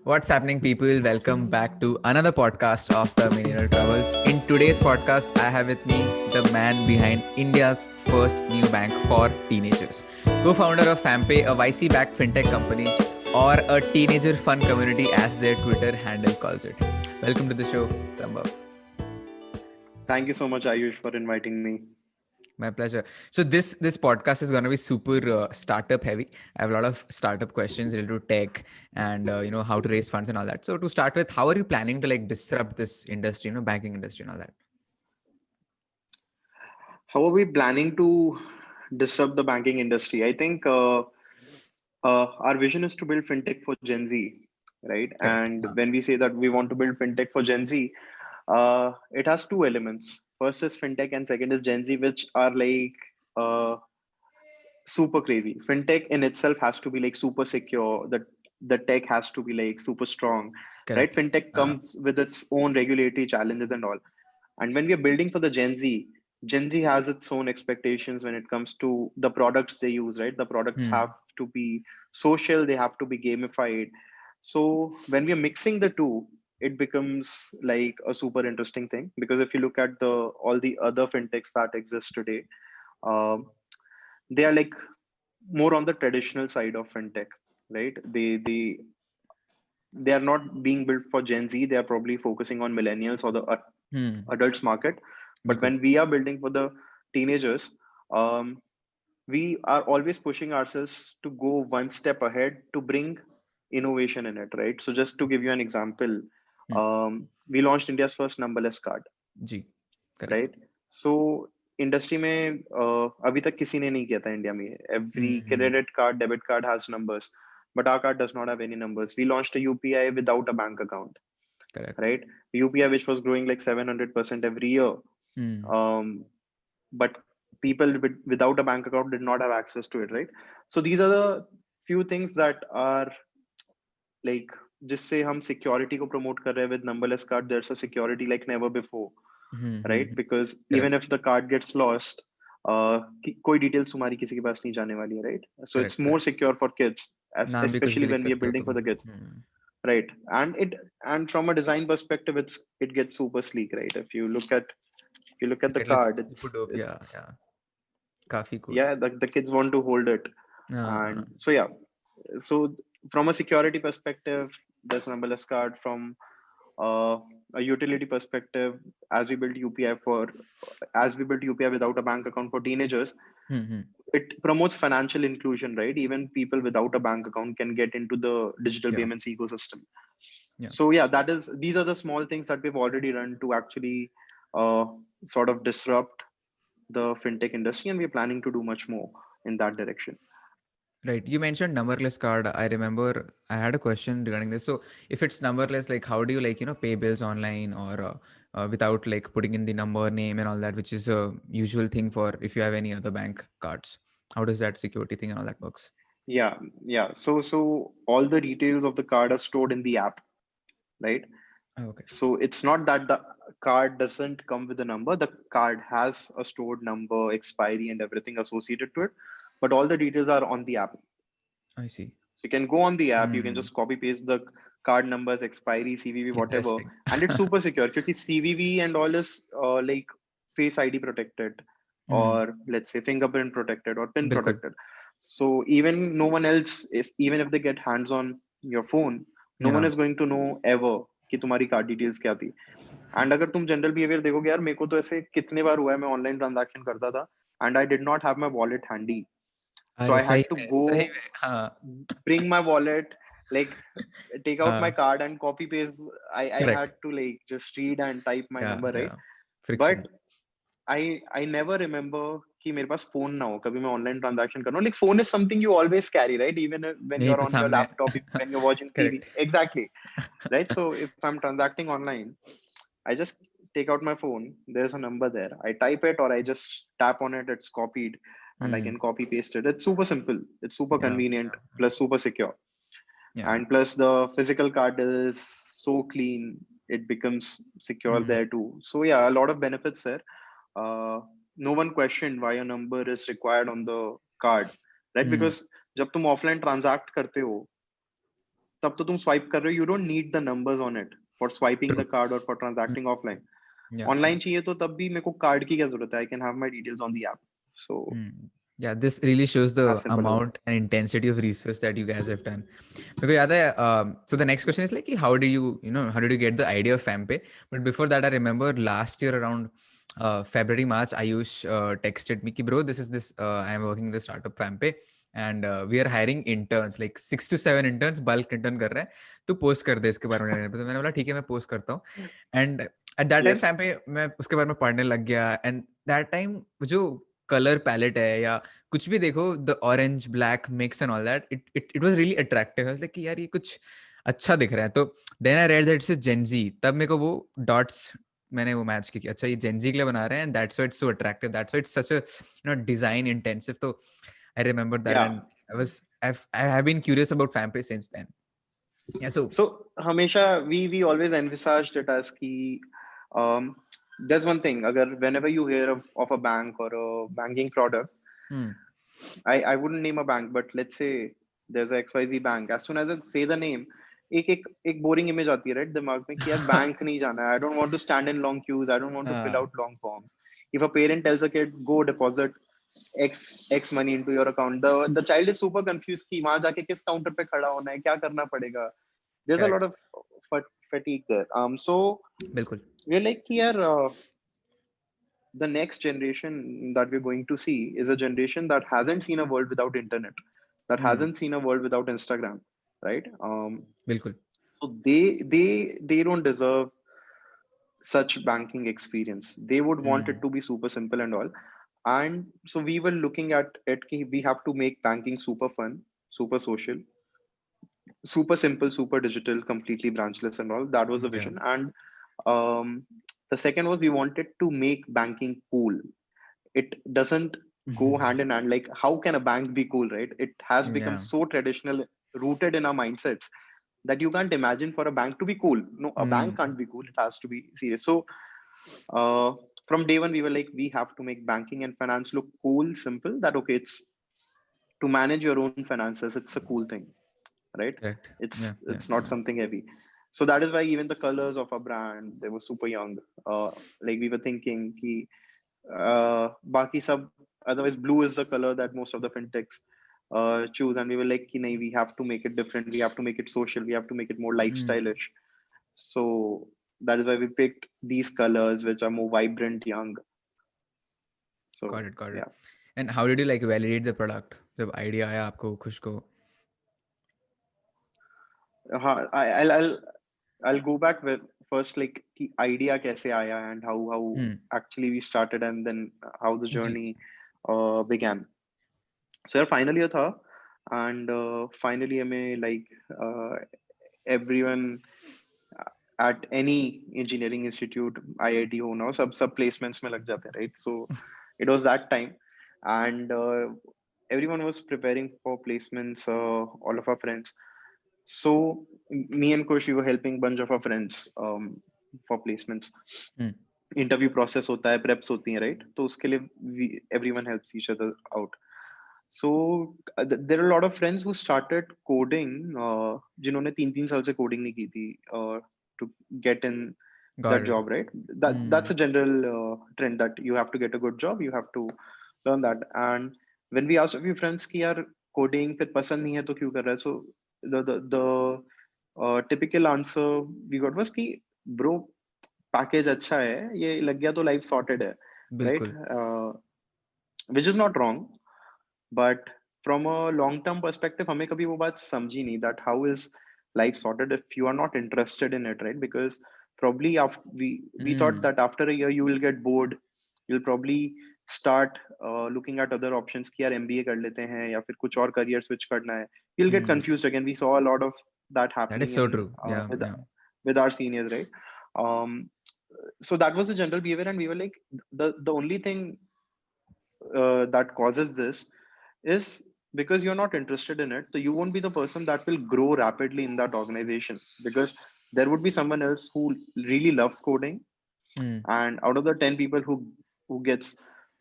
What's happening, people? Welcome back to another podcast of the Millennial Travels. In today's podcast, I have with me the man behind India's first new bank for teenagers, co-founder of FamPay, a YC-backed fintech company, or a teenager fun community, as their Twitter handle calls it. Welcome to the show, Sambhav. Thank you so much, Ayush, for inviting me. My pleasure. So this podcast is going to be super startup heavy. I have a lot of startup questions related to tech and how to raise funds and all that. So to start with, how are you planning to like disrupt this industry, banking industry and all that? How are we planning to disrupt the banking industry? I think our vision is to build fintech for Gen Z, right? Correct. And when we say that we want to build fintech for Gen Z, it has two elements. First is fintech, and second is Gen Z, which are like uh, super crazy. Fintech in itself has to be like super secure. The tech has to be like super strong, right? Correct. Fintech comes with its own regulatory challenges and all. And when we are building for the Gen Z has its own expectations when it comes to the products they use, right? The products have Hmm. to be social, they have to be gamified. So when we are mixing the two, it becomes like a super interesting thing, because if you look at the all the other fintechs that exist today, um, they are like more on the traditional side of fintech, right? They are not being built for Gen Z. They are probably focusing on millennials or the Hmm. adults market. But बिल्कुल. when we are building for the teenagers, um, we are always pushing ourselves to go one step ahead to bring innovation in it, right? So just to give you an example, Hmm. we launched India's first numberless card, ji. Correct. right? So industry में अभी तक किसी ने नहीं किया था India में. Every Hmm. Hmm. Credit card debit card has numbers, but our card does not have any numbers. We launched a UPI without a bank account, Correct. right? UPI which was growing like 700% every year. Hmm. Um, but people without a bank account did not have access to it, right? So these are the few things that are like, जिससे हम security को promote कर रहे हैं. With numberless card there's a security like never before, Hmm. Hmm. right? Because even Correct. if the card gets lost, कोई details तुम्हारी किसी के पास नहीं जाने वाली है, right? So it's Correct. more Correct. secure for kids, as नाम भी कुछ भी especially लिख when we are सकते हो building तुम. for the kids, Hmm. right? And from a design perspective, it gets super sleek, right? If you look at the It looks card, super dope. Yeah. it's Yeah. काफी cool. yeah, the kids want to hold it. Uh, And so yeah, so from a security perspective, there's numberless card. From uh, a utility perspective, as we built UPI for as we built UPI without a bank account for teenagers, hmm. it promotes financial inclusion, right? Even people without a bank account can get into the digital Yeah. payments ecosystem. Yeah. So yeah, these are the small things that we've already done to actually uh, sort of disrupt the fintech industry, and we're planning to do much more in that direction. Right. You mentioned numberless card. I remember I had a question regarding this. So if it's numberless, like how do you like, pay bills online or without like putting in the number, name and all that, which is a usual thing for if you have any other bank cards. How does that security thing and all that works? Yeah, yeah. So all the details of the card are stored in the app, right? Oh, okay. So it's not that the card doesn't come with a number. The card has a stored number, expiry, and everything associated to it, but all the details are on the app. I see. So you can go on the app, you can Hmm. just copy paste the card numbers, expiry, CVV, whatever, Interesting. and it's super secure. Because CVV and all is like Face ID protected, Hmm. or let's say fingerprint protected or pin बिल्कुल. protected. So even no one else, if even if they get hands on your phone, no one Yeah. is going to know ever कि तुम्हारी card details क्या थी. And अगर तुम general behaviour देखोगे यार, मेरे को तो ऐसे कितने बार हुआ है, मैं ऑनलाइन ट्रांजैक्शन करता था and I did not have my wallet handy. So अरे I सही had to में go, सही में हाँ. bring my wallet, like take out my हाँ. card and copy paste. I Correct. had to like just read and type my Yeah. number, right? Yeah. Friction. But I never remember कि मेरे पास phone ना हो कभी मैं online transaction कर रहा हूँ. Like phone is something you always carry, right? Even when यही you're पे on your सामने है. laptop, when you're watching TV. Correct. Exactly, right? So if I'm transacting online, I just take out my phone. There's a number there. I type it or I just tap on it. It's copied, and I Hmm. can copy paste it. It's super simple. It's super Yeah. convenient, Yeah. plus super secure. Yeah. And plus the physical card is so clean, it becomes secure Hmm. there too. So yeah, a lot of benefits there. No one questioned why a number is required on the card, right? Hmm. Because जब तुम offline transact करते हो, तब तो तुम swipe कर रहे हो, you don't need the numbers on it for swiping the True. card or for Mm, transacting offline. yeah, yeah. Online चाहिए तो तब भी मेरे को कार्ड की क्या जरूरत है, I can have my details on the app. So Mm. Yeah, this really shows the as simple as that. amount and intensity of research that you guys have done. Because याद है, so the next question is like, कि how do you, how did you get the idea of FamPay? But before that, I remember last year around February, March, Ayush texted me, कि bro, I am working in the startup FamPay, and we are hiring interns, like 6 to 7 interns, bulk intern कर रहे हैं, तो post कर दे इसके बारे में. तो मैंने बोला ठीक है, मैं post करता हूँ. And at that time Yes. FamPay मैं उसके बारे में पढ़ने लग गया, and that time जो कलर पैलेट है या कुछ भी देखो, the orange black mix and all that, it was really attractive. Like कि यार ये कुछ अच्छा दिख रहा है. तो then I read that it's Gen Z. तब मेरे को वो डॉट्स, मैंने वो मैच की कि अच्छा ये जेनजी के लिए बना रहे हैं, and that's why it's so attractive, that's why it's such a design intensive. तो I remember that, Yeah. And I have been curious about FamPay since then. Yeah so So हमेशा we always envisaged it as कि um, there's one thing, अगर whenever you hear of a bank or a banking product, I wouldn't name a bank, but let's say there's a XYZ bank. As soon as I say the name, एक boring image आती है, right, दिमाग में कि यार bank नहीं जाना है. I don't want to stand in long queues. I don't want to fill out long forms. If a parent tells a kid go deposit X money into your account, the child is super confused कि वहां जाके किस counter पे खड़ा होना है, क्या करना पड़ेगा. There's a lot correct. of fatigue there. So बिल्कुल. we're like कि यार the next generation that we're going to see is a generation that hasn't seen a world without internet, that hasn't seen a world without Instagram, right? बिल्कुल. So they don't deserve such banking experience. They would want it to be super simple and all. And so we were looking at it ki we have to make banking super fun, super social, super simple, super digital, completely branchless and all. That was the Yeah. vision. And um, the second was we wanted to make banking cool. It doesn't go hand in hand. Like, how can a bank be cool, right? It has become Yeah. so traditional, rooted in our mindsets that you can't imagine for a bank to be cool. No, a bank can't be cool. It has to be serious. So uh, from day one, we were like, we have to make banking and finance look cool, simple. That okay, it's to manage your own finances. It's a cool thing, right? Correct. It's Yeah, yeah, it's not yeah. something heavy. So that is why even the colors of our brand, they were super young. Like we were thinking ki baki sab, otherwise blue is the color that most of the fintechs choose, and we were like ki, nahi, we have to make it different, we have to make it social, we have to make it more lifestyleish. So that is why we picked these colors which are more vibrant, young. Got So it, got it. yeah. And how did you like validate the product? जब idea आया आपको खुश को? I'll go back with first like the idea kaise aaya and how actually we started, and then how the ji. journey began. So yeah, final year tha, and final year mein like everyone at any engineering institute, IIT ho na, sab placements mein lag jate hain, right? So it was that time, and everyone was preparing for placements, all of our friends. So me and Kush, we were helping bunch of our friends for placements. Hmm. Interview process होता है, preps होती हैं, right? तो उसके लिए everyone helps each other out. So there are a lot of friends who started coding, जिन्होंने 3 साल से coding नहीं की थी, to get in Got that it. job, right? That's a general trend that you have to get a good job, you have to learn that. And when we asked a few friends कि यार coding फिर पसंद नहीं है तो क्यों कर रहा है, so the typical answer we got was कि bro पैकेज अच्छा है, ये लग गया तो लाइफ सॉर्टेड है, राइट? बिल्कुल. Which is not wrong, but from a long term perspective हमें कभी वो बात समझी नहीं that how is life sorted if you are not interested in it, right? Because probably after we thought that after a year you will get bored, you'll probably start looking at other options कि यार MBA कर लेते हैं या फिर कुछ और career switch करना है. You'll get confused again. We saw a lot of that That is happening so in true. Yeah, yeah. with our seniors, right? um so that was the general behavior, and we were like, the only thing that causes this is because you're not interested in it, so you won't be the person that will grow rapidly in that organization, because there would be someone else who really loves coding, Hmm. and out of the 10 people who gets,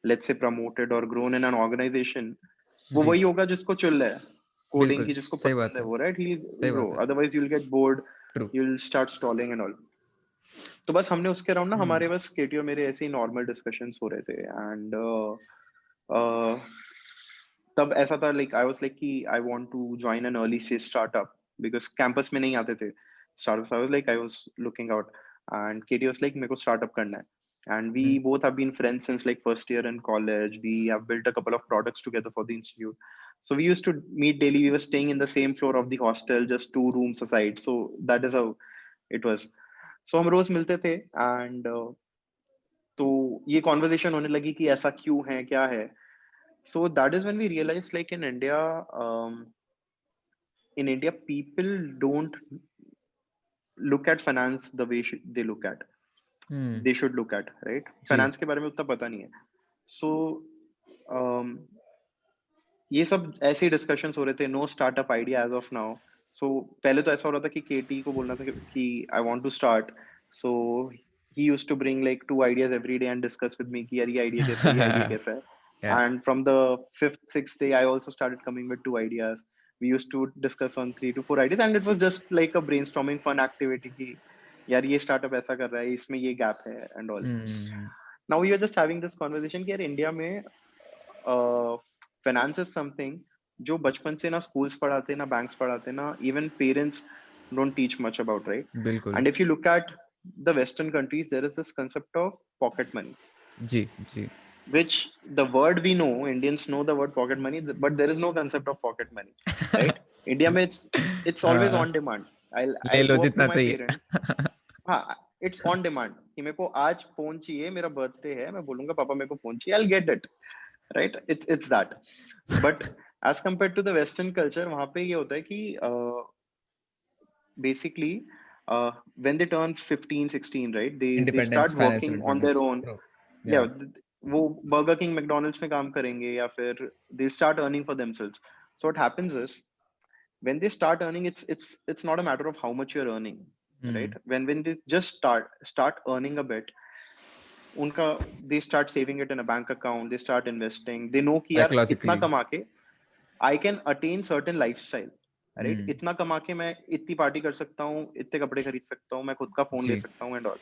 let's say, promoted or grown in an organization, वो जी. वही होगा जिसको चुन ले coding बिल्कुल की जिसको सही पसंद बात है है, वो, right, he'll सही grow, बात है, otherwise you'll get bored, true. you'll start stalling and all. तो बस हमने उसके अराउंड ना, हमारे बस केटी और मेरे ऐसे ही नॉर्मल डिस्कशंस हो रहे थे, एंड तब ऐसा था, लाइक आई वाज लाइक कि I want to join an early stage startup, because campus में नहीं आते थे startups. I was like, I was looking out, and KT was like मेरे को स्टार्टअप करना है, and we both have been friends since like first year in college. We have built a couple of products together for the institute, so we used to meet daily. We were staying in the same floor of the hostel, just 2 rooms aside, so that is how it was. So हम रोज मिलते थे, and तो ये conversation होने लगी कि ऐसा क्यों है, क्या है. So that is when we realized, like in India, people don't look at finance the way they look at. They should look at, right? Ji Finance के बारे में उतना पता नहीं है. So ये सब ऐसे ही डिस्कशंस हो रहे थे. No startup idea as of now. So पहले तो ऐसा हो रहा था कि केटी को बोलना था कि I want to start. So he used to bring like 2 ideas every day and discuss with me कि यार ये आइडिया कैसा है, ये आइडिया कैसा है. या And from the fifth, sixth day, I also started coming with 2 ideas. We used to discuss on 3 to 4 ideas, and it was just like a brainstorming fun activity. कि यार ये startup ऐसा कर रहा है, इसमें ये gap है and all. Now we are just having this conversation कि यार इंडिया में finance is something जो बचपन से ना schools पढ़ाते, ना banks पढ़ाते, ना even parents don't teach much about, right? बिल्कुल And if you look at the Western countries, there is this concept of pocket money, ji ji which the word we know, Indians know the word pocket money, but there is no concept of pocket money, right? India mein it's always हाँ, on demand. ले I'll low go up to जितना my चाहिए। parents. हाँ, it's on demand कि मेरे को आज phone चाहिए, मेरा बर्थडे है, मैं बोलूंगा पापा मेरे को फोन चाहिए, I'll get it, right? It's that. But as compared to the Western culture, वहाँ पे ये होता है कि basically when they turn 15, 16, right, they independence, start financial working on their independence, own. True. या Yeah, वो बर्गर किंग मैकडोनल्ड्स में काम करेंगे या फिर they start earning for themselves. So what happens is when they start earning, it's not a matter of how much you're earning, right? When they just start earning a bit, उनका they start saving it in a bank account, they start investing. They know कि यार इतना psychologically. कमा के I can attain certain lifestyle, right? इतना कमा के मैं इतनी पार्टी कर सकता हूँ, इतने कपड़े खरीद सकता हूँ, मैं खुद का फोन ले जी सकता हूँ and all,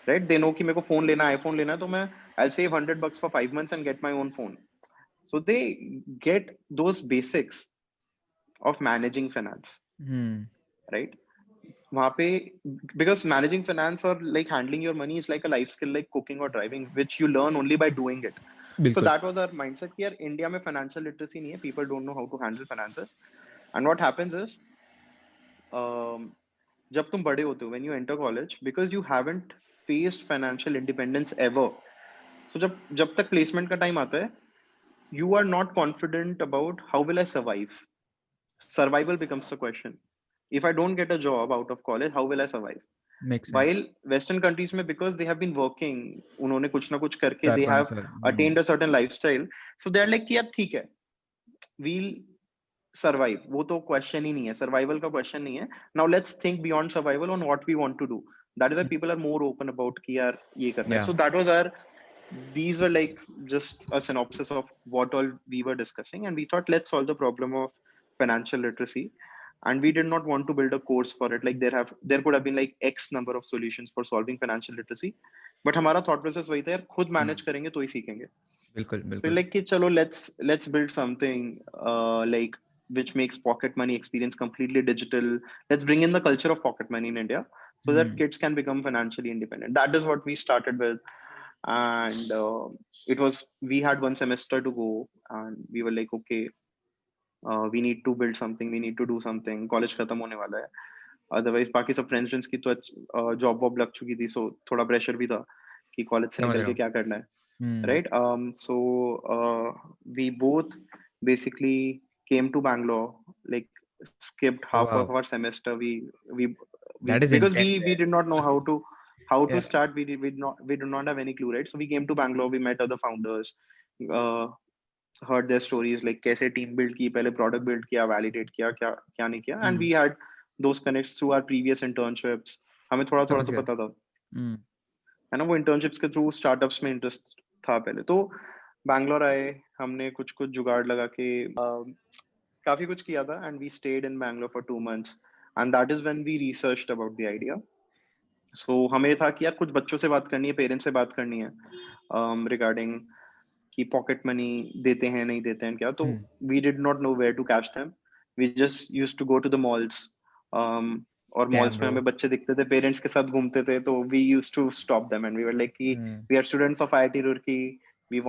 right? They know कि मेरे को फोन लेना है, आईफोन लेना है, तो मैं I'll save $100 for 5 months and get my own phone. So they get those basics of managing finance, right? वहाँ पे because managing finance or like handling your money is like a life skill like cooking or driving, which you learn only by doing it. So बिल्कुल। that was our mindset कि यार India में financial literacy नहीं है, people don't know how to handle finances. And what happens is जब तुम बड़े होते हो, when you enter college, because you haven't faced financial independence ever, so जब तक placement का time आता है, you are not confident about how will I survive. Survival becomes the question. If I don't get a job out of college, how will I survive? Make sense. While Western countries में, because they have been working, उन्होंने कुछ ना कुछ करके, चार they पांच have साल attained a certain lifestyle, so they are like कि यार ठीक है, we'll survive. वो तो question ही नहीं है, survival का question नहीं है. Now let's think beyond survival on what we want to do. That is why people are more open about कि यार ये करना है. या So that was our, these were like just a synopsis of what all we were discussing, and we thought let's solve the problem of financial literacy. And we did not want to build a course for it, like there could have been like x number of solutions for solving financial literacy, but हमारा thought process वही था यार, खुद manage करेंगे तो ही सीखेंगे. बिल्कुल So बिल्कुल। like कि चलो let's build something like which makes pocket money experience completely digital. Let's bring in the culture of pocket money in India so that kids can become financially independent. That is what we started with. And we had 1 semester to go, and we were like, okay, we need to build something, we need to do something. College खत्म होने वाला है. Otherwise बाकी सब friends की तो job वॉब लग चुकी थी, so थोड़ा प्रेशर भी था कि कॉलेज से समझ निकल रहा के हूँ। क्या करना है, right? So we both basically came to Bangalore, like skipped half of wow, our semester. We that is because intense we did not know how या to start. We do not have any clue, right? So we came to Bangalore, we met other founders, uh, heard their stories, like कैसे team build की, पहले product build किया, validate किया, क्या क्या नहीं किया, and we had those connects through our previous internships. हमें थोड़ा थोड़ा समझ तो गया। पता था, है ना, वो इंटर्नशिप्स के थ्रू स्टार्टअप्स में इंटरेस्ट था पहले तो. बैंगलोर आए, हमने कुछ कुछ जुगाड़ लगा के काफी कुछ किया था, and we stayed in Bangalore for 2 months, and that is when we researched about the idea. So हमें था कि यार कुछ बच्चों से बात करनी है, पेरेंट्स से बात करनी है रिगार्डिंग कि पॉकेट मनी देते हैं नहीं देते हैं क्या, तो Hmm. We did not know where to catch them. We just used to go to the malls, और Damn, मॉल्स में bro. हमें बच्चे दिखते थे पेरेंट्स के साथ घूमते थे, तो we used to stop them and we were like कि Hmm. We are students of IIT Roorkee, we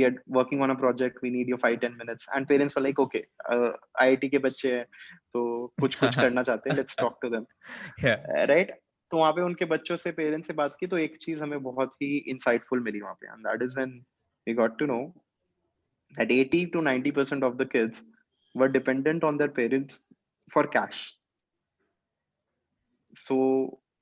are working on a project, we need your 5-10 minutes, and parents were like okay, IIT के बच्चे हैं तो कुछ कुछ करना चाहते हैं, let's talk to them. Yeah. Right. तो वहां पे उनके बच्चों से पेरेंट्स से बात की, तो एक चीज हमें बहुत ही इंसाइटफुल मिली वहां पे, and that is when we got to know that 80 to 90% of the kids were dependent on their parents for cash. So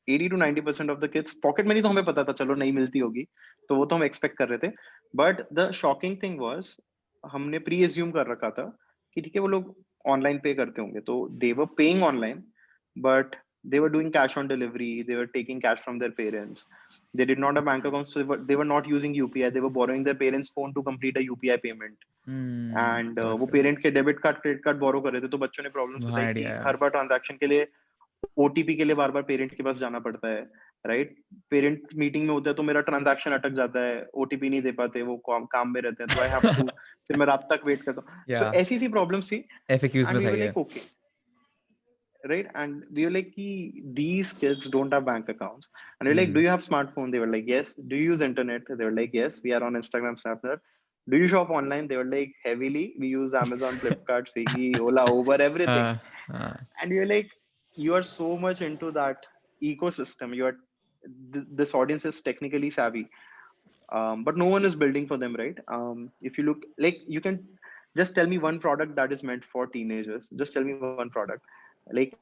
80 to 90% of the kids, pocket money तो हमें पता था चलो नहीं मिलती होगी, तो वो तो हम एक्सपेक्ट कर रहे थे, but the shocking thing was हमने प्री एज्यूम कर रखा था कि ठीक है वो लोग ऑनलाइन पे करते होंगे, तो they were paying online, but they were doing cash on delivery, they were taking cash from their parents, they did not have bank accounts, so they were not using UPI, they were borrowing their parents phone to complete a UPI payment. Hmm. And समझ वो गया. Parent के debit card credit card बोरो कर रहे थे, तो बच्चों ने प्रॉब्लम्स वहाँ बताई कि आइडिया. हर बार ट्रांजैक्शन के लिए OTP के लिए बार बार पेरेंट के पास जाना पड़ता है, राइट. पेरेंट मीटिंग में होता है तो मेरा ट्रांजैक्शन अटक जाता है, OTP नहीं दे पाते, वो काम में रहते हैं, तो आई हैव टू, फिर मैं रात तक वेट करता हूँ. सो Yeah. ऐसी सी प्रॉब्लम्स थी, FAQs एंड में वी था वर ये. Like okay, right, and we were like these kids don't have bank accounts, and we're like, Hmm. do you have smartphone? They were like yes. Do you use internet? They were like yes, we are on Instagram, Snapchat. Do you shop online? They were like heavily, we use Amazon, Flipkart, Swiggy, Ola, Uber, everything. हाँ. हाँ. And we were like, you are so much into that ecosystem, you are this audience is technically savvy, but no one is building for them, right? If you look, like, you can just tell me one product that is meant for teenagers, just tell me one product. Like,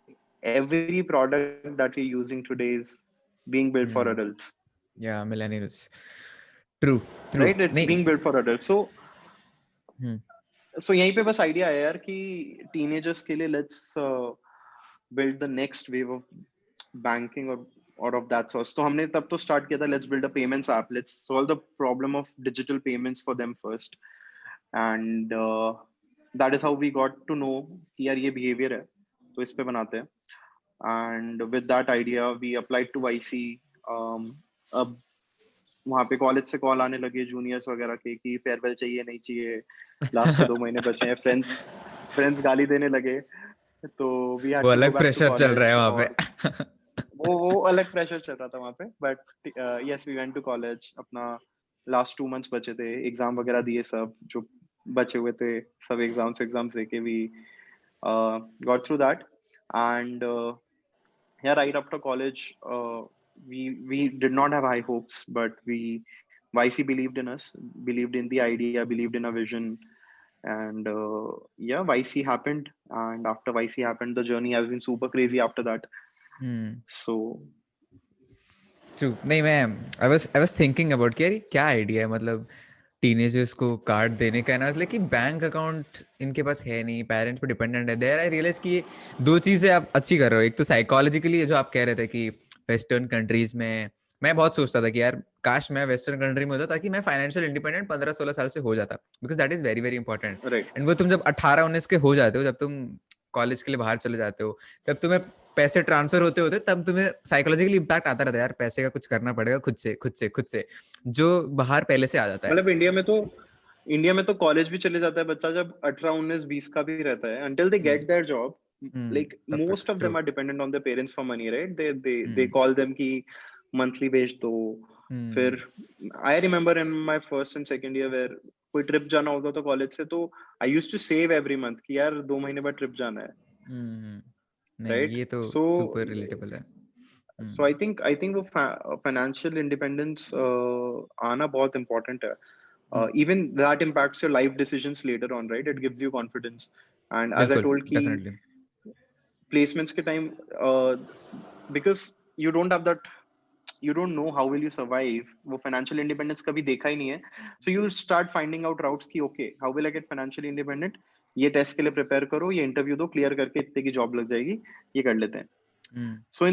every product that we're using today is being built for adults, Hmm. Yeah, millennials. True. right? True. It's being built नहीं. for adults. So Hmm. यहीं पे बस idea है यार कि teenagers के लिए let's build the next wave of banking or of that source. तो हमने तब तो start किया था, let's build a payments app, let's solve the problem of digital payments for them first, and that is how we got to know कि यार ये behavior है, तो इस पे बनाते हैं. And with that idea we applied to YC. अब वहाँ पे कॉलेज से कॉल आने लगे जूनियर्स वगैरह के कि फेयरवेल चाहिए नहीं चाहिए, लास्ट के 2 महीने बचे हैं, फ्रेंड्स फ्रेंड्स गाली देने लगे, तो वी वो हैड टू गो अलग बैक टू प्रेशर चल रहा कॉलेज. है वहाँ और पे. वो अलग प्रेशर चल रहा था वहाँ पे, but yes we went to college. अपना लास्ट 2 मंथ्स बचे थे, एग्जाम वगैरह दिए, सब जो बचे हुए थे सब एग्जाम्स देके we got through that. And yeah, right after college, we did not have high hopes, but we YC believed in us, believed in the idea, believed in our vision, and yeah, YC happened. And after YC happened, the journey has been super crazy after that. Hmm. So True. नहीं, मैं I was thinking about कि यार ये क्या idea है, मतलब teenagers को card देने का है ना, इसलिए कि बैंक अकाउंट इनके पास है नहीं, पेरेंट्स पे डिपेंडेंट है. देयर आई रियलाइज कि ये दो चीज़ें आप अच्छी कर रहे हो. एक तो साइकोलॉजिकली जो आप कह रहे थे कि वेस्टर्न कंट्रीज में, मैं बहुत सोचता था कि यार काश मैं वेस्टर्न कंट्री में होता ताकि मैं फाइनेंशियल इंडिपेंडेंट 15-16 साल से हो जाता, because that is very very important. right, and वो तुम जब 18-19 के हो जाते हो, जब तुम कॉलेज के लिए बाहर चले जाते हो, तब तुम्हें पैसे ट्रांसफर होते होते तब तुम्हें साइकोलॉजिकली इम्पैक्ट आता रहता है, यार पैसे का कुछ करना पड़ेगा खुद से जो बाहर पहले से आ जाता है. मतलब इंडिया में तो कॉलेज भी चले जाता है बच्चा जब 18 19 20 का भी रहता है, until they get their job. Like तब तक most of true. them are dependent on their parents for money, right? They call them कि monthly भेज दो. फिर I remember in my first and second year where कोई trip जाना होता था कॉलेज से, तो I used to save every month कि यार 2 महीने बाद ट्रिप जाना है, नहीं, right? ये तो So सुपर रिलेटेबल है. so I think वो financial independence आना बहुत important है. Even that impacts your life decisions later on, right? It gives you confidence. And as I बिल्कुल, told ki definitely. placements ke time, because you don't have that, you don't know how will you survive, वो financial independence कभी देखा ही नहीं है, so you start finding out routes कि okay, how will I get financially independent, ये test के लिए prepare करो, ये इंटरव्यू दो, क्लियर करके इतने की जॉब लग जाएगी, ये कर लेते हैं. So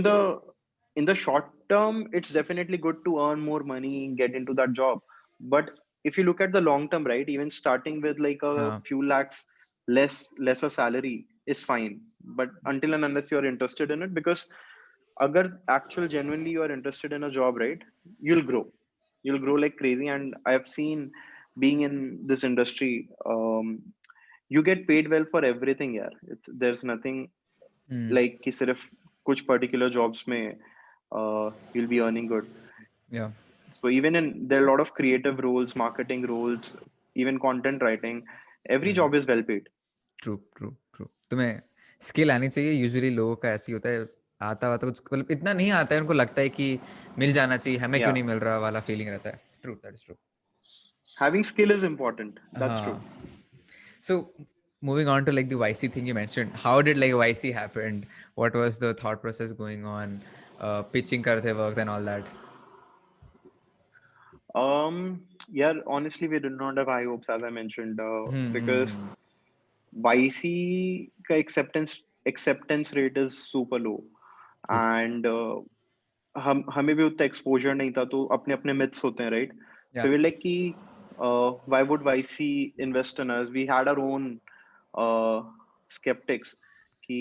in the short term, it's definitely good to earn more money, get into that job. But if you look at the long term, right, even starting with like a हाँ. few lakhs lesser salary is fine, but until and unless you are interested in it, because agar actual genuinely you are interested in a job, right, you'll grow. You'll grow like crazy. And I've seen, being in this industry, you get paid well for everything, yeah. There's nothing Hmm. like कि सिर्फ कुछ particular jobs में you'll be earning good. Yeah. So even in, there are a lot of creative roles, marketing roles, even content writing. Every Hmm. job is well paid. True true true. तुम्हें skill आनी चाहिए. Usually लोगों का ऐसी होता है, आता हुआ तो कुछ मतलब इतना नहीं आता है, उनको लगता है कि मिल जाना चाहिए, हमें क्यों Yeah, नहीं मिल रहा वाला फीलिंग रहता है. True, that is true. having skill is important. That's true. हाँ. So moving on to like the YC thing you mentioned, how did like YC happened? What was the thought process going on? Pitching karte वक्त and all that. Yeah, honestly, we did not have high hopes, as I mentioned, Hmm. Hmm. because Hmm. YC का acceptance rate is super low, True. and हम हमें भी उतना exposure नहीं था, तो अपने अपने मिथ्स होते हैं, right. Yeah. So we like कि why would YC invest in us. We had our own skeptics कि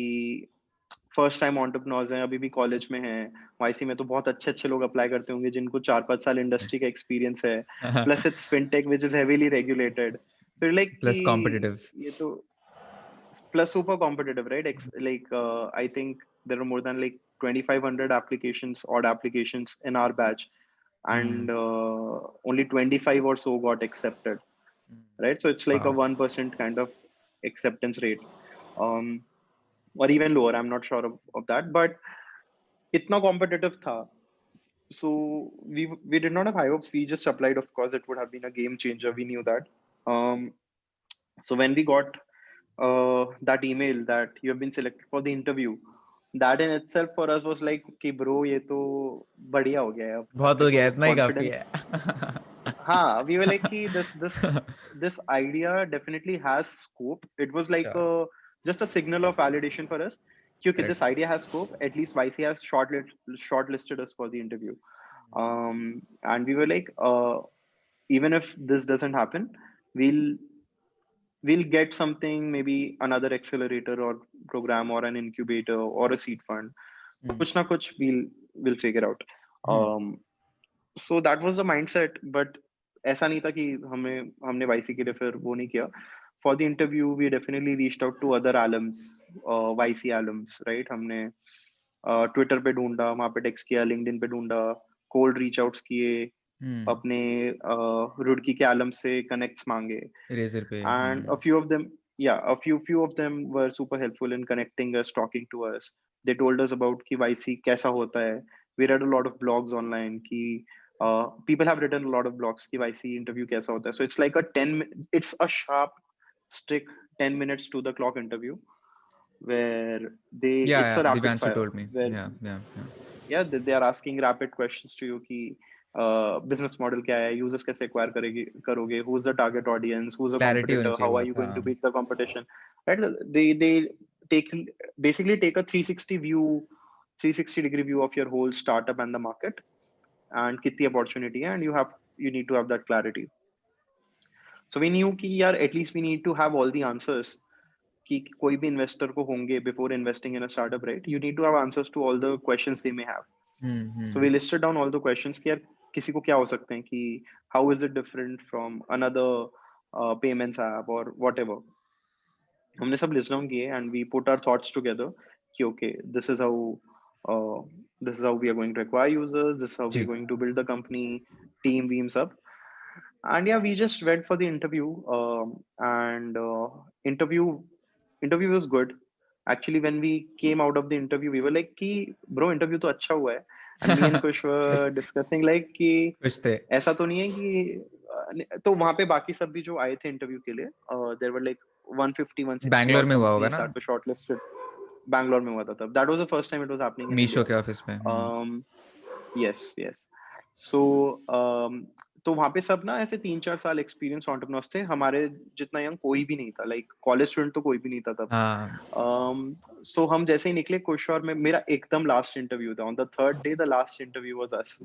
फर्स्ट टाइम एंटरप्रेन्योर्स हैं, अभी भी कॉलेज में हैं. YC में तो बहुत अच्छे अच्छे लोग अप्लाई करते होंगे जिनको 4-5 साल इंडस्ट्री का एक्सपीरियंस है. Plus it's fintech which is heavily regulated. तो लाइक कि Plus competitive. ये तो plus super competitive, right? I think there are more than like 2,500 applications, odd applications in our batch, Hmm. and only 25 or so got accepted, right? So it's like a Wow. 1% kind of acceptance rate, um, or even lower. I'm not sure of that, but itna competitive tha. So we did not have high hopes. We just applied. Of course, it would have been a game changer. We knew that. Um, so when we got that email that you have been selected for the interview, that in itself for us was like कि bro ये तो बढ़िया हो गया है. अब बहुत हो देखो गया, इतना ही काफी confidence. है. हाँ, we were like कि this idea definitely has scope. It was like Sure. just a signal of validation for us. क्योंकि Correct. this idea has scope. At least YC has shortlisted us for the interview. And we were like, even if this doesn't happen, we'll we'll get something, maybe another accelerator or program or an incubator or a seed fund. Hmm. कुछ ना कुछ we'll figure out. Hmm. So that was the mindset, but ऐसा नहीं था कि हमने YC के लिए फिर वो नहीं किया. For the interview, we definitely reached out to other alums, YC alums, right? हमने ट्विटर पे ढूंढा, वहाँ पे टेक्स्ट किया, लिंक्डइन पे ढूंढा, कोल्ड रीच आउट्स किए, Hmm. अपने रुड़की के आलम से कनेक्ट्स मांगे. Eraser पे. And Hmm. a few of them, yeah, a few of them were super helpful in connecting us, talking to us. They told us about कि YC कैसा होता है. We read a lot of blogs online कि people have written a lot of blogs कि YC interview कैसा होता है. So it's like it's a sharp, strict 10 minutes to the clock interview where Yeah, it's yeah. a rapid Divyanshu fire told me. where, Yeah, yeah, yeah. yeah, they are asking rapid questions to you कि business model क्या है, users कैसे acquire करोगे, who's the target audience, who's the Clarity होनी competitor, चाहिए how are बहुत. you going to हाँ. beat the competition, right? They take basically take a 360 degree view of your whole startup and the market, and कितनी opportunity है, and you need to have that clarity. So we knew कि यार at least we need to have all the answers कि कोई भी investor को होंगे before investing in a startup, right? You need to have answers to all the questions they may have. Hmm. So Hmm. we listed down all the questions कि यार किसी को क्या हो सकते हैं कि how is it different from another payments app or whatever. हमने सब list down किए and we put our thoughts together कि okay, uh, this is how we are going to acquire users, this is how we ji. are going to build the company, team beams up. And yeah, we just went for the interview, and interview was good. Actually, when we came out of the interview, we were like कि bro interview तो अच्छा हुआ है. And me and Kush were discussing like कि कुछ थे. ऐसा तो नहीं है कि तो वहां पे बाकी सब भी जो आए थे इंटरव्यू के लिए, there were like 150 160 Bangalore odd में हुआ होगा companies ना, that were shortlisted. बैंगलोर में हुआ था तब. That was the first time it was happening in Meesho India. के ऑफिस में. um, yes, yes. So तो वहां पे सब ना ऐसे 3-4 साल एक्सपीरियंस एंटरप्रेन्योर्स थे. हमारे जितना यंग कोई भी नहीं था, लाइक कॉलेज स्टूडेंट तो कोई भी नहीं था तब. हाँ. सो हम जैसे ही निकले, कुश और मैं, मेरा एकदम लास्ट इंटरव्यू था. On the third day the last interview was us.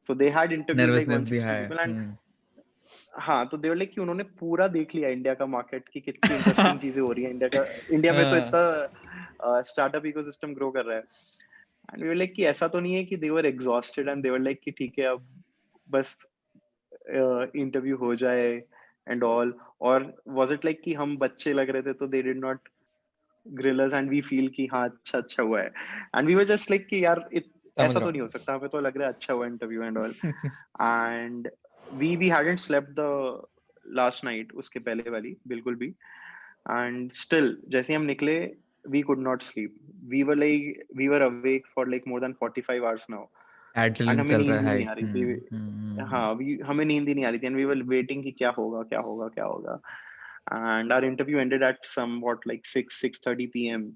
So they had interviewed like nervousness भी 160 है. people, and हाँ, तो दे वर लाइक कि उन्होंने पूरा देख लिया इंडिया का मार्केट कि कितनी इंटरेस्टिंग चीजें हो रही है इंडिया में तो हाँ, इतना स्टार्टअप इकोसिस्टम ग्रो कर रहा है। एंड वी वर लाइक कि ऐसा तो नहीं है कि they were exhausted and they were like कि ठीक है अब बस इंटरव्यू हो जाए एंड ऑल, और वाज इट लाइक कि हम बच्चे लग रहे थे तो they did not grill us and we feel कि हाँ अच्छा अच्छा हुआ है, and we were just like कि यार समझ ऐसा रहा तो नहीं हो हूँ। सकता, हमें तो लग रहा है अच्छा हुआ interview and all. And we hadn't slept the last night उसके पहले वाली बिल्कुल भी, एंड स्टिल जैसे ही हम निकले we could not sleep, we were awake for like more than 45 hours now, and adrenaline हमें चल रहा नींद है ही हाई। नहीं आ रही थी। हाँ, हमें नींद ही नहीं आ रही थी एंड वी वर वेटिंग कि क्या होगा क्या होगा क्या होगा, and our interview ended at somewhat like 6:30 p.m.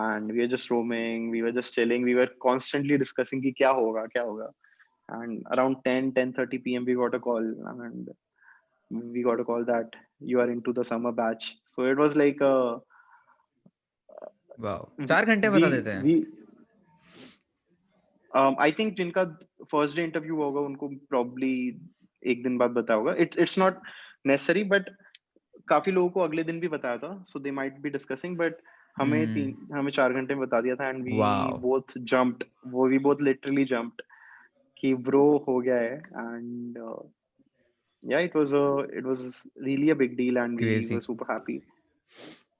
and we were just roaming, we were just chilling, we were constantly discussing कि क्या होगा, and around 10:30 p.m. we got a call, and we got a call that you are into the summer batch, so it was like wow, 4 घंटे बता देते हैं। we I think जिनका first day interview होगा उनको प्रॉब्ली एक दिन बाद बताया होगा, इट्स नॉट नेसेसरी, बट काफी लोगों को अगले दिन भी बताया था, so they might be discussing, but हमें 4 घंटे में बता दिया था, and we wow, both jumped, वो वी बोथ लिटरली जम्प्ड कि ब्रो हो गया है, एंड yeah, it was really a big deal, and we crazy. were super happy.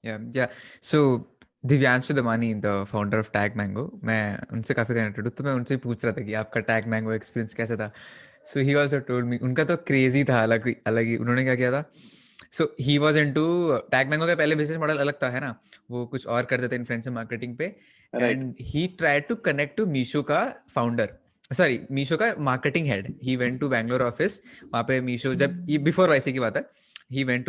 Yeah so Divyanshu Damani, the founder of Tag Mango, मैं उनसे काफ़ी कनेक्टेड हूँ, तो मैं उनसे पूछ रहा था कि आपका टैग मैंगो एक्सपीरियंस कैसा था। So he also told me उनका तो क्रेजी था, अलग अलग ही। उन्होंने क्या किया था, so he was into Tag Mango मैंगो का पहले बिजनेस मॉडल अलग था, है ना, वो कुछ और करते थे इन्फ्लुएंसर मार्केटिंग पे। Right. And he try to connect to Meesho का फाउंडर, सॉरी मीशो का marketing head. He went to Bangalore office, वहाँ पे मीशो, जब ये बिफोर वाईसी की बात है, he went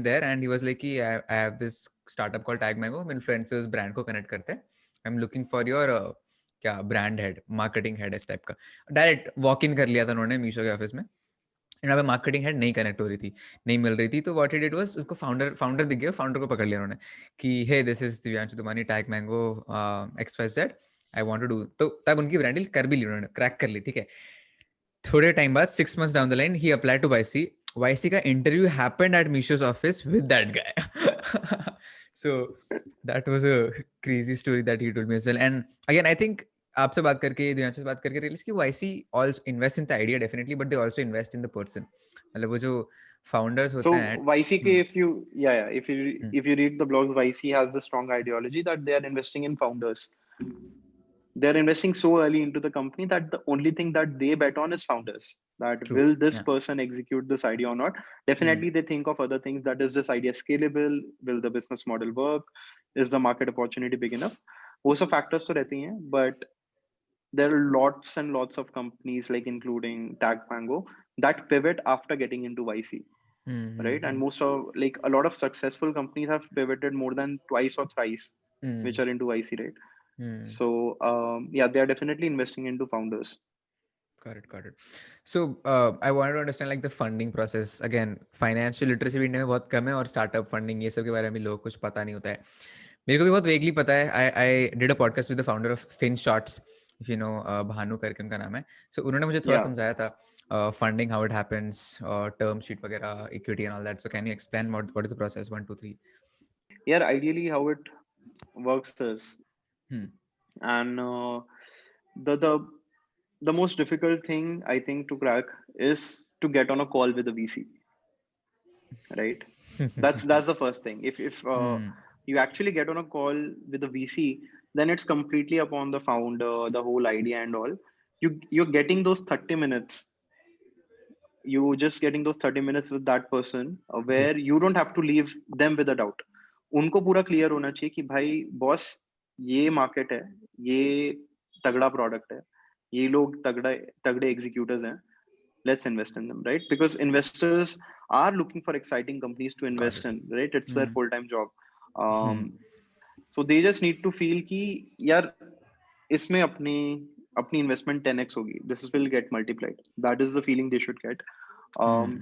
there and he was like कि I have this startup called Tag Mango, हम influencers brand को connect करते हैं, I'm looking for your क्या ब्रांड हेड, मार्केटिंग हेड, इस टाइप का। डायरेक्ट वॉक इन कर लिया था उन्होंने मीशो के ऑफिस में। यहाँ पे मार्केटिंग हेड नहीं कनेक्ट हो रही थी, नहीं मिल रही थी, तो व्हाट ही डिड वाज, उसको फाउंडर दिख गया, फाउंडर को पकड़ लिया उन्होंने कि hey this is Divyanshu Damani, Tag Mango, XYZ, I want to do. तो तब उनकी ब्रांड डील कर भी ली उन्होंने, क्रैक कर ली, ठीक है। थोड़े टाइम बाद, 6 months down the line, he apply to YC. YC का interview happened at Meesho's office with that guy. So that was a crazy story that he told me as well. And again I think आपसे बात करके, दिव्यांशु से बात करके realise कि YC also invest in the idea definitely, but they also invest in the person. मतलब वो जो फाउंडर्स होते So हैं। YCK, if you yeah, hmm, if you read the blogs, YC has the strong ideology that they are investing in founders. They're investing so early into the company that the only thing that they bet on is founders. That true, will this yeah, person execute this idea or not? Hmm, Definitely, they think of other things. That is this idea scalable? Will the business model work? Is the market opportunity big enough? वो सब factors तो रहती हैं, but there are lots and lots of companies, like including Tag Mango, that pivot after getting into YC, right? And hmm, most of like a lot of successful companies have pivoted more than twice or thrice, which hmm, are into YC, right? Hmm, So yeah, they are definitely investing into founders. got it, got it. So I wanted to understand like the funding process again. Financial literacy भी India में बहुत कम है, और startup funding ये सब के बारे में लोग कुछ पता नहीं होता है। मेरे को भी बहुत वेगली पता है। I did a podcast with the founder of Finshots, if you know, Bhanu करके उनका नाम है। सो उन्होंने मुझे थोड़ा Yeah, समझाया था funding, how it happens, term sheet वगैरह, equity and all that. So can you explain what is the process, 1 2 3? yeah. Ideally, how it works is, hmm, and the the the most difficult thing I think to crack is to get on a call with a VC, right? That's the first thing. If hmm, you actually get on a call with a VC, then it's completely upon the founder, the whole idea and all. You're getting those 30 minutes. You just getting those 30 minutes with that person, जी, where you don't have to leave them with a doubt. उनको पूरा clear होना चाहिए कि भाई boss, ये market है, ये तगड़ा प्रोडक्ट है, ये लोग तगड़ा तगड़े एग्जीक्यूटर्स हैं, let's invest in them, right? Because investors are looking for exciting companies to got invest it. in, right? It's their hmm, full-time job. um, hmm, so they just need to feel कि यार इसमें अपनी अपनी investment 10x होगी, this will get multiplied. That is the feeling they should get. um, hmm,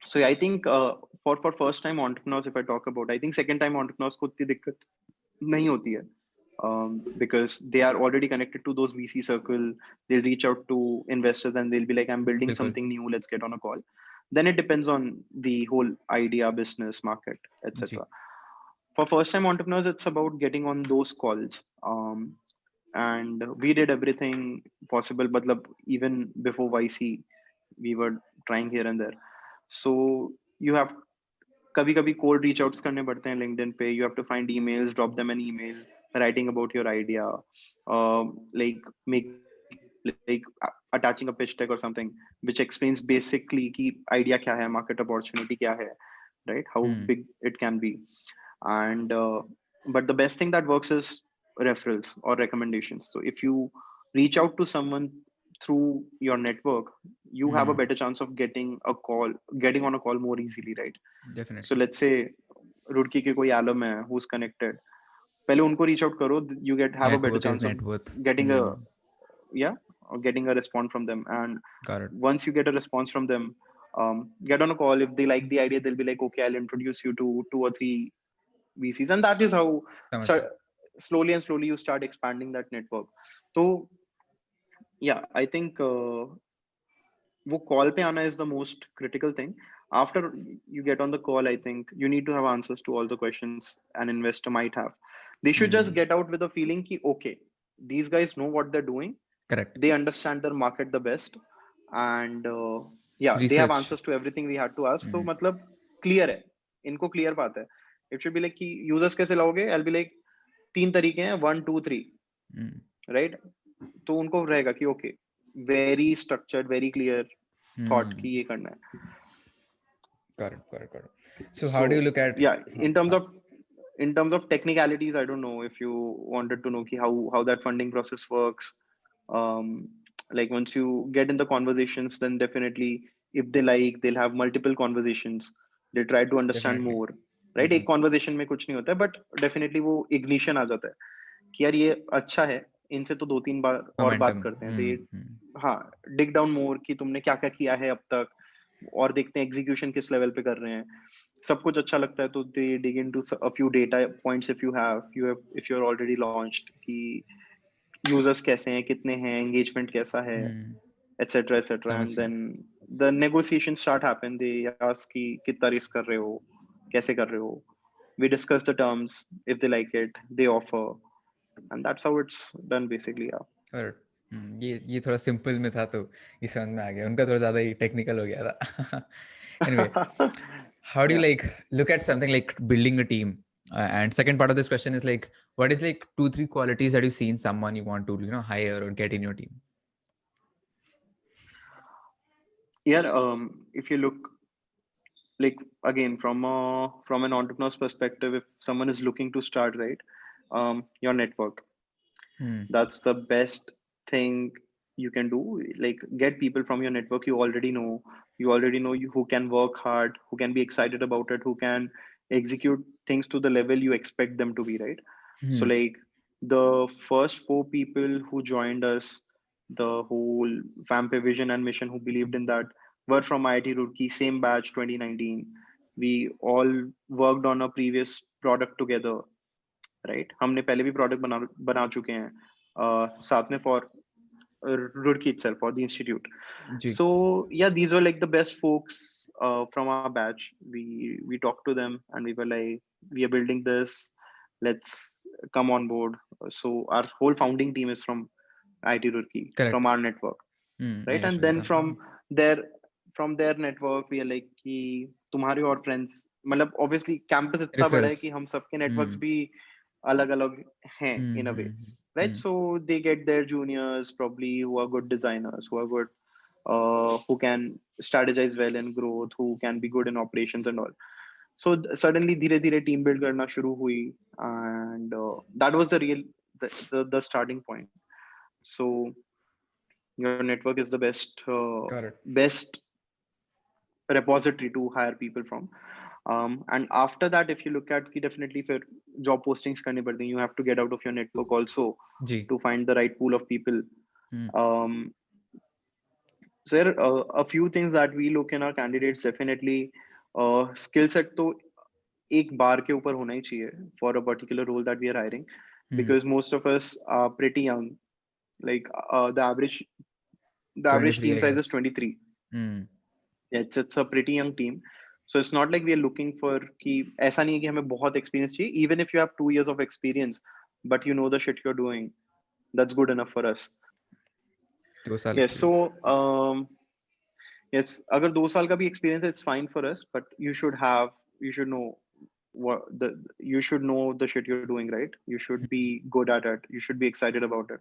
so yeah, I think for first time entrepreneurs, if I talk about, I think second time entrepreneurs को उतनी दिक्कत नहीं होती है, because they are already connected to those VC circle. They'll reach out to investors and they'll be like, I'm building बिल्कुल. something new, let's get on a call. Then it depends on the whole idea, business, market, ji. etc. For first time entrepreneurs, it's about getting on those calls. And we did everything possible, but even before YC, we were trying here and there. So you have कभी कभी cold reach outs करने पड़ते हैं LinkedIn पे. You have to find emails, drop them an email, writing about your idea, like attaching a pitch deck or something which explains basically कि idea क्या है, market opportunity क्या है, right? How Hmm. big it can be. And but the best thing that works is referrals or recommendations. So if you reach out to someone through your network, you have a Hmm. better chance of getting on a call more easily, right? So Definitely. let's say Roorkee के कोई alum है who's connected, पहले उनको reach out करो, you have a better Network is chance of net worth. getting a, Hmm. yeah, or getting a response from them. And Got it. once you get a response from them, get on a call. If they like the idea, they'll be like, okay, I'll introduce you to 2 or 3 VCs, and that is how समझ so गया. slowly and slowly you start expanding that network. So yeah, I think वो call पे आना is the most critical thing. After you get on the call, I think you need to have answers to all the questions an investor might have. They should just Hmm. get out with a feeling कि okay, these guys know what they're doing. Correct. They understand their market the best, and yeah, they have Research. answers to everything we had to ask. तो Hmm. मतलब clear है, इनको clear बात है. It should be like कि users कैसे लाओगे? I'll be like 3 तरीके हैं, 1 2 3, Hmm. right? तो उनको रहेगा कि okay, very structured, very clear thought Hmm. कि ये करना है. Got it. Got it. Got it. So how do you So look at? yeah, in terms Huh. of technicalities, I don't know if you wanted to know ki how that funding process works. um like once you get in the conversations, then definitely if they like, they'll have multiple conversations. They try to understand Definitely. more, right? Hmm. एक conversation में कुछ नहीं होता है, but definitely वो ignition आ जाता है कि यार ये अच्छा है, इनसे तो 2 3 बार और बात Momentum. करते हैं. Hmm. they Hmm. हाँ, dig down more कि तुमने क्या क्या किया है अब तक, और देखते हैं एग्जीक्यूशन किस लेवल पे कर रहे हैं. सब कुछ अच्छा लगता है तो दे dig into a few data points. If if you're already launched कि users कैसे हैं, कितने हैं, engagement कैसा है, Hmm. etc etc. समझ And गया. then the negotiations start happen. They ask कि कितना रिस्क कर रहे हो, कैसे कर रहे हो. We discuss the terms. If they like it, they offer, and that's how it's done basically. Yeah. और ये थोड़ा सिंपल में था तो ये समझ में आ गया. उनका थोड़ा ज़्यादा ही टेक्निकल हो गया था. Anyway, how do you Yeah. like look at something like building a team? And second part of this question is like, what is like 2 3 qualities that you see in someone you want to hire or get in your team? Yeah. If you look, like, again, from an entrepreneur's perspective, if someone is looking to start, right, your network, Hmm. that's the best thing you can do. Like, get people from your network you already know. Who can work hard, who can be excited about it, who can execute things to the level you expect them to be, right? So Hmm. like the first 4 people who joined us, the whole Vampe vision and mission, who believed in that, were from IIT Roorkee, same batch, 2019. We all worked on a previous product together, right. हमने पहले भी product बना चुके हैं साथ में for Roorkee itself, for the institute. जी. So yeah, these were like the best folks from our batch. We talked to them and we were like, we are building this, let's come on board. So our whole founding team is from IIT Roorkee, Correct. from our network, right? Yash And मुझे then था. their from their network we are like कि तुम्हारे और friends, मतलब obviously campus इतना बड़ा है Referrals. कि हम सबके networks Hmm. भी अलग अलग हैं Hmm. in a way, Hmm. right? Hmm. So they get their juniors probably who are good designers, who are good, who can strategize well in growth, who can be good in operations and all. So suddenly धीरे धीरे team build करना शुरू हुई, and that was the starting point. So your network is the Got it. best repository to hire people from. And after that, if you look at कि definitely फिर job postings करनी पड़ती हैं, you have to get out of your network also ji. to find the right pool of people. Hmm. um, so there are a few things that we look in our candidates. Definitely skill set तो एक बार के ऊपर होना ही चाहिए for a particular role that we are hiring. because most of us are pretty young. Like the average 23, team I size is guess. 23. Hmm. Yeah, it's a pretty young team. So it's not like we are looking for कि ऐसा नहीं है कि हमें बहुत experience चाहिए. Even if you have 2 years of experience, but you know the shit you're doing, that's good enough for us. 2 साल Yes. experience. So yes, अगर 2 साल का भी experience है, it's fine for us. But you should know you should know the shit you're doing, right? You should be good at it. You should be excited about it.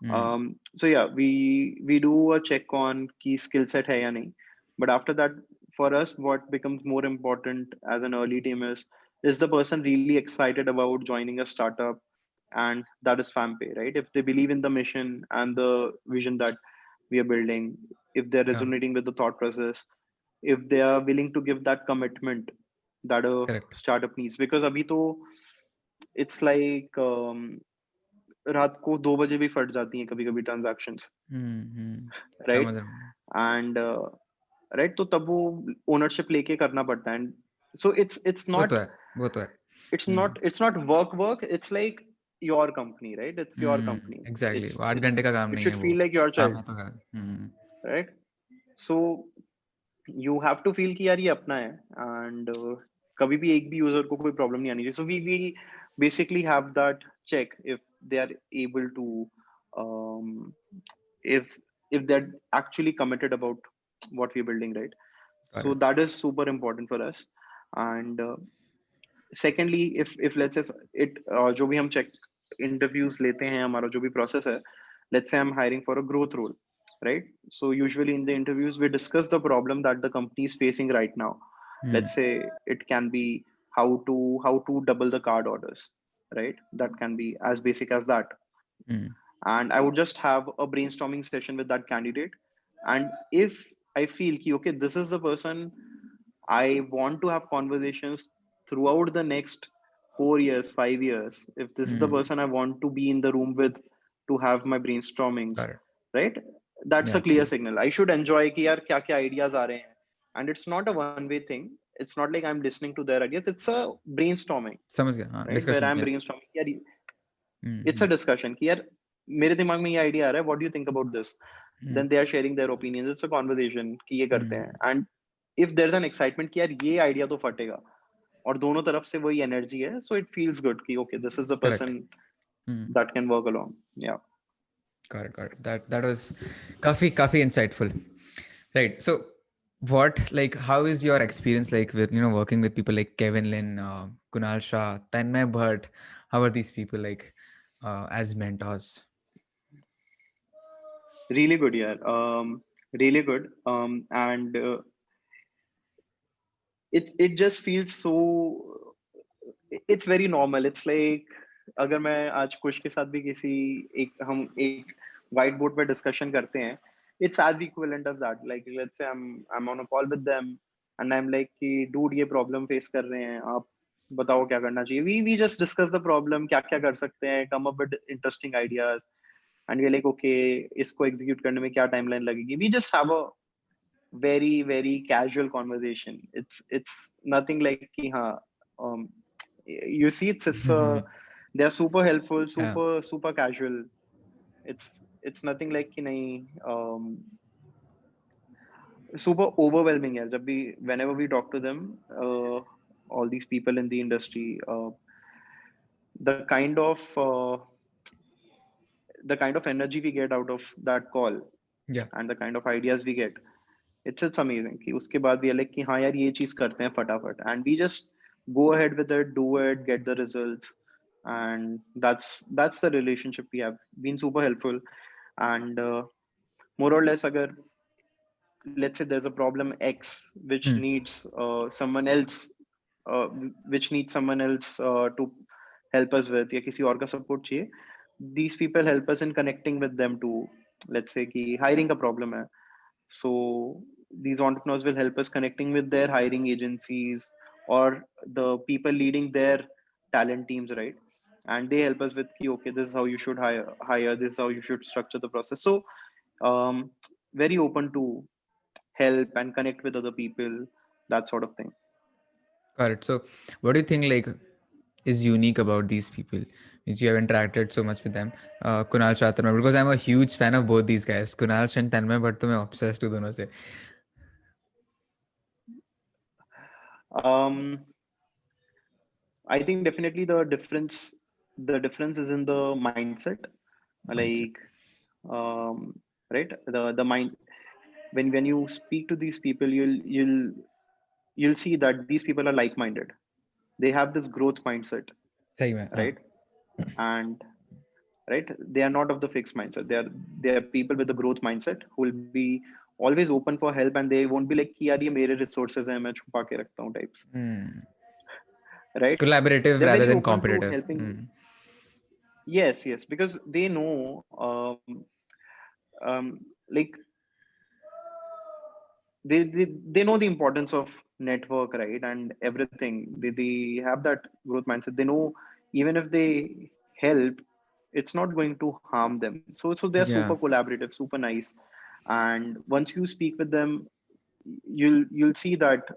Hmm. So yeah, we do a check on key skill set hai ya nahi. But after that, for us, what becomes more important as an early team is the person really excited about joining a startup, and that is FamPay, right? If they believe in the mission and the vision that we are building, if they're Yeah, resonating with the thought process, if they are willing to give that commitment that a correct. startup needs, because abhi to it's like रात को 2 बजे भी फट जाती हैं कभी कभी transactions, हम्म, right? समझ रहा हूँ. एंड राइट, तो तब वो ओनरशिप लेके करना पड़ता है. एंड सो इट्स वो तो नॉट है, वो तो है. It's hmm. Not it's not work it's like your company, right? It's your company. Exactly, it's 8 घंटे इट्स का काम इट नहीं है शुड वो. फील लाइक योर काम चाइल्ड, है तो है. Hmm. Right? So you have to feel कि यार ये अपना है. एंड कभी भी एक भी यूजर को कोई प्रॉब्लम नहीं आनी चाहिए. So we basically have that check if they are able to um, if they're actually committed about what we're building, right? So Correct. that is super important for us. And secondly, if let's say it जो भी हम check interviews लेते हैं, हमारा जो भी process है, let's say I'm hiring for a growth role, right? So usually in the interviews we discuss the problem that the company is facing right now. Hmm. Let's say it can be how to double the card orders, right? That can be as basic as that. Hmm. And I would just have a brainstorming session with that candidate. And if I feel ki, okay, this is the person I want to have conversations throughout the next 4 years, 5 years, if this is the hmm. person I want to be in the room with to have my brainstormings, Correct. right? That's a Yeah, clear true. signal. I should enjoy कि यार क्या क्या ideas आ रहे हैं. And it's not a one way thing. It's not like I'm listening to their ideas. It's a brainstorming, समझ गया, हाँ, right? Where discussion. I'm या. brainstorming. यार, it's a हम्म. discussion कि यार मेरे दिमाग में ये आइडिया आ रहा है, what do you think about this? Hmm. Then they are sharing their opinions. It's a conversation कि ये करते हम्म. हैं. And if there's an excitement कि यार ये आइडिया तो फटेगा, और दोनों तरफ से वही एनर्जी है, so it feels good कि okay, this is the correct. person hmm. that can work along. Yeah. Got it. That was काफी insightful. Right. So what, like, how is your experience like with, working with people like Kevin Lin, Kunal Shah, Tanmay Bhatt? How are these people like as mentors? Really good, yeah. Really good. And it just feels so. It's very normal. It's like अगर मैं आज कुछ के साथ भी हम एक white board पे discussion करते हैं, it's as equivalent as that. Like let's say I'm on a call with them and I'm like कि dude ये problem face कर रहे हैं, आप बताओ क्या करना चाहिए. We just discuss the problem, क्या क्या कर सकते हैं, come up with interesting ideas, and we're like okay, इसको execute करने में क्या timeline लगेगी. We just have a very casual conversation. It's nothing like कि हाँ, um, you see it's a they're super helpful, Yeah. super casual. It's nothing like कि नहीं, super overwhelming है जब भी whenever we talk to them, all these people in the industry, the the kind of energy we get out of that call Yeah. and the kind of ideas we get, it's amazing कि उसके बाद भी like कि हाँ यार ये चीज करते हैं फटाफट, and we just go ahead with it, do it, get the results. And that's the relationship we have been super helpful. And more or less अगर let's say there's a problem X which Hmm. needs someone else, uh, which needs someone else to help us with, या किसी और का support चाहिए, these people help us in connecting with them to, let's say कि hiring का problem है. So these entrepreneurs will help us connecting with their hiring agencies or the people leading their talent teams, right? And they help us with okay, this is how you should hire, this is how you should structure the process. So um, very open to help and connect with other people, that sort of thing. Got it. So what do you think like is unique about these people? You have interacted so much with them. Kunal Shah, Tanmay, because I'm a huge fan of both these guys, Kunal and Tanmay, but तो मैं obsessed हूँ दोनों से. Um, I think definitely the difference is in the mindset. Mindset. Like, um, right? The mind when you speak to these people, you'll see that these people are like-minded. They have this growth mindset, सही में हाँ. right? And right, they are not of the fixed mindset. They are people with the growth mindset who will be always open for help, and they won't be like कि यार ये मेरे resources हैं मैं छुपा के रखता हूँ types, Hmm. right? Collaborative They're rather very than open to competitive. helping. Hmm. Yes, because they know, like they know the importance of network, right, and everything. They have that growth mindset. They know even if they help, it's not going to harm them. So they're super Yeah. collaborative, super nice. And once you speak with them, you'll see that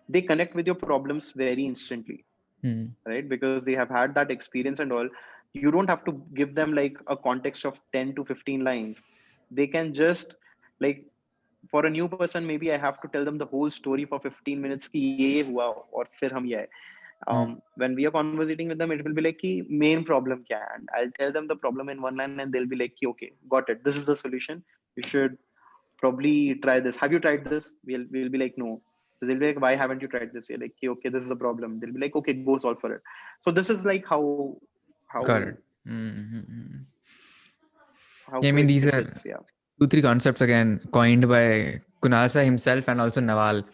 they connect with your problems very instantly, Hmm. right? Because they have had that experience and all. You don't have to give them like a context of 10 to 15 lines. They can just like, for a new person, maybe I have to tell them the whole story for 15 minutes कि ये हुआ और फिर हम ये आए. Hmm. When we are conversating with them, it will be like कि main problem क्या है, and I'll tell them the problem in one line, and they'll be like कि okay, got it, this is the solution, you should probably try this. Have you tried this? We'll be like no. So they'll be like, why haven't you tried this? We're like okay, this is a problem. They'll be like okay, go solve for it. So this is like how Got it. Mm-hmm. how Yeah, I mean, these it are is. Yeah. two, three concepts again coined by Kunal Shah himself and also Nawal,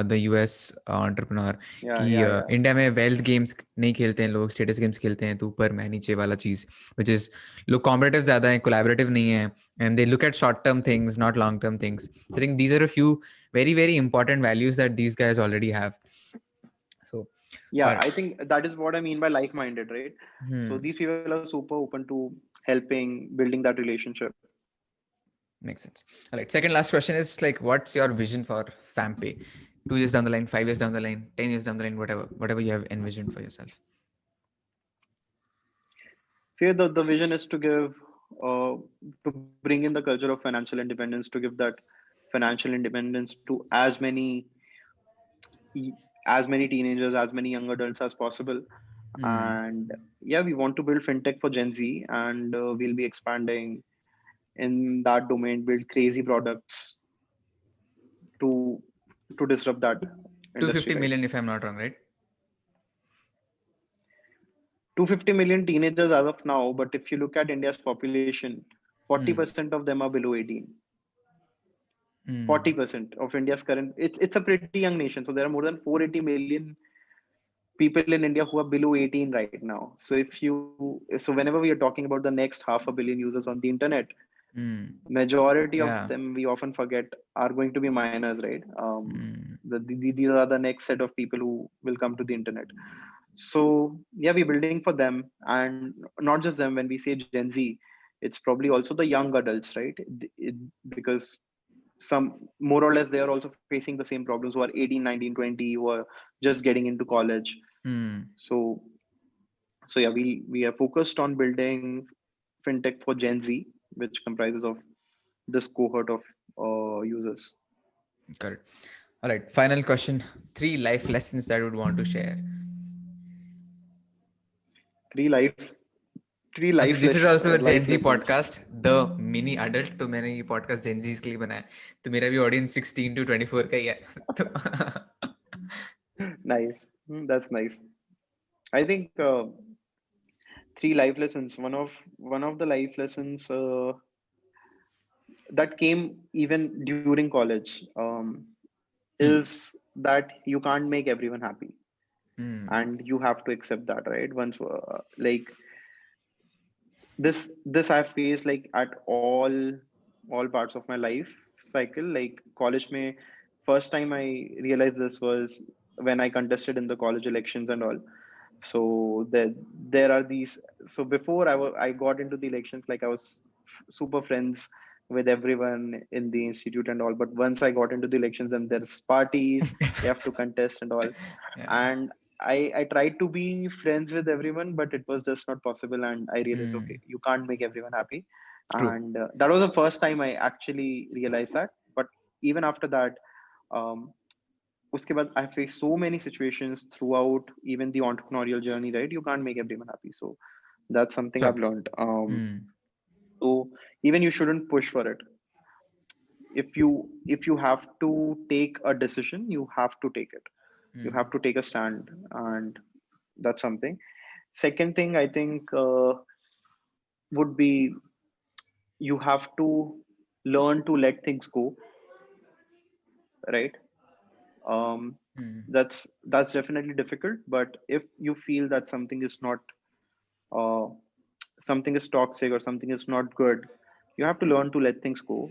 the US entrepreneur. Yeah, कि yeah, yeah. India में wealth games नहीं खेलते हैं लोग, status games खेलते हैं, तो ऊपर मैं नीचे वाला चीज, which is लोग कॉम्पिटिटिव ज्यादा है, कोलैबोरेटिव नहीं है, and they look at short term things, not long term things. I think these are a few very very important values that these guys already have. So, all Yeah, right. I think that is what I mean by like-minded, right? So Hmm. these people are super open to helping, building that relationship. Makes sense. All right. Second last question is like, what's your vision for FamPay? 2 years down the line, 5 years down the line, 10 years down the line, whatever you have envisioned for yourself. So yeah, the vision is to bring in the culture of financial independence, to give that financial independence to as many teenagers, as many young adults as possible. Hmm. And yeah, we want to build fintech for Gen Z, and we'll be expanding in that domain, build crazy products to disrupt that industry, 250 right? million, if I'm not wrong, right? 250 million teenagers as of now, but if you look at India's population, Hmm. 40% of them are below 18. Hmm. 40% of India's current, it's a pretty young nation. So there are more than 480 million people in India who are below 18 right now. So whenever we are talking about the next half a billion users on the internet, Hmm. majority of Yeah. them we often forget are going to be minors, right? Hmm. These are the next set of people who will come to the internet. So yeah, we're building for them, and not just them. When we say Gen Z, it's probably also the young adults, right? Because some more or less they are also facing the same problems, who are 18, 19, 20, who are just getting into college. Hmm. So yeah, we are focused on building fintech for Gen Z, which comprises of this cohort of users. Correct. All right. Final question. 3 life lessons that I would want to share. Three life Also, this is also a Gen life Z lessons. podcast, The Mini Adult. तो मैंने ये podcast Gen Zs के लिए बनाया. तो मेरा भी audience 16 to 24 का ही है. तो Nice. That's nice. I think three life lessons. One of the life lessons that came even during college Hmm. is that you can't make everyone happy, Hmm. and you have to accept that, right? Once like this I've faced like at all parts of my life cycle. Like college may first time I realized this was when I contested in the college elections and all. So there are these. So before I got into the elections, like I was super friends with everyone in the institute and all. But once I got into the elections, and there's parties, you have to contest and all. Yeah. And I tried to be friends with everyone, but it was just not possible. And I realized, okay, Hmm. you can't make everyone happy. True. And that was the first time I actually realized that. But even after that, um, uske baad, I faced so many situations throughout even the entrepreneurial journey, right? You can't make everyone happy. So that's something Sure. I've learned. Hmm. So even you shouldn't push for it. If you have to take a decision, you have to take it. You have Hmm. to take a stand, and that's something. Second thing I think would be you have to learn to let things go, right? um, Hmm. that's definitely difficult, but if you feel that uh, something is toxic or something is not good, you have to learn to let things go.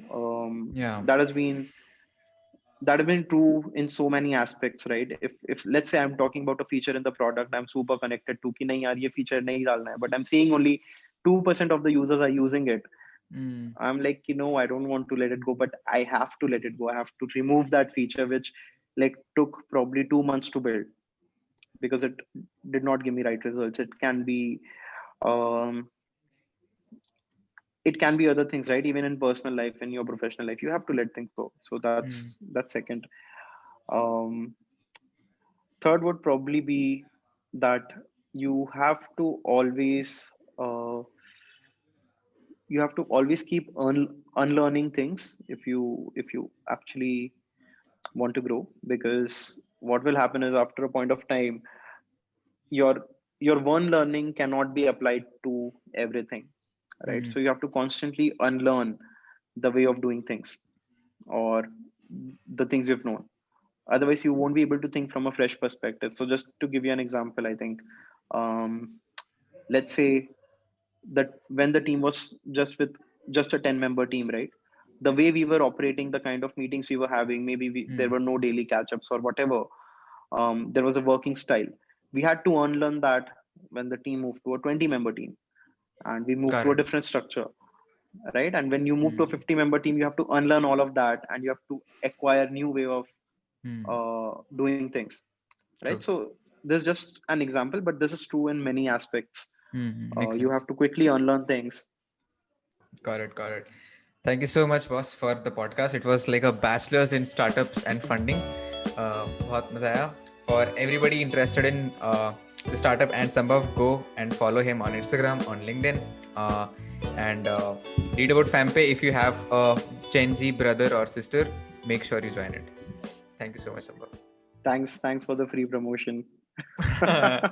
Yeah. That has been true in so many aspects, right? If let's say I'm talking about a feature in the product, I'm super connected to ki nahi yaar ye feature nahi dalna hai, but I'm seeing only 2% of the users are using it. Hmm. I'm like, I don't want to let it go, but I have to let it go. I have to remove that feature, which like took probably 2 months to build because it did not give me right results. Um, it can be other things, right? Even in personal life, in your professional life, you have to let things go. So Hmm. that's second. Um, Third would probably be that you have to always uh, you have to always keep unlearning things if you actually want to grow, because what will happen is after a point of time your your one learning cannot be applied to everything, right? Hmm. So you have to constantly unlearn the way of doing things, or the things you've known. Otherwise you won't be able to think from a fresh perspective. So just to give you an example, I think, um, let's say that when the team was just a 10-member team, right? The way we were operating, the kind of meetings we were having, maybe there Hmm. were no daily catch-ups or whatever. There was a working style. We had to unlearn that when the team moved to a 20-member team, and we moved to a Correct. different structure, right? And when you move to a Hmm. 50-member team, you have to unlearn all of that, and you have to acquire new way of Hmm. doing things, right? True. So this is just an example, but this is true in many aspects. Hmm. Makes You sense. have to quickly unlearn things. Got it. Got it. Thank you so much, boss, for the podcast. It was like a bachelor's in startups and funding. बहुत मजा आया. For everybody interested in the startup and Sambhav, go and follow him on Instagram, on LinkedIn, uh, and read about FamPay. If you have a Gen Z brother or sister, make sure you join it. Thank you so much, Thanks for the free promotion. Sambhav.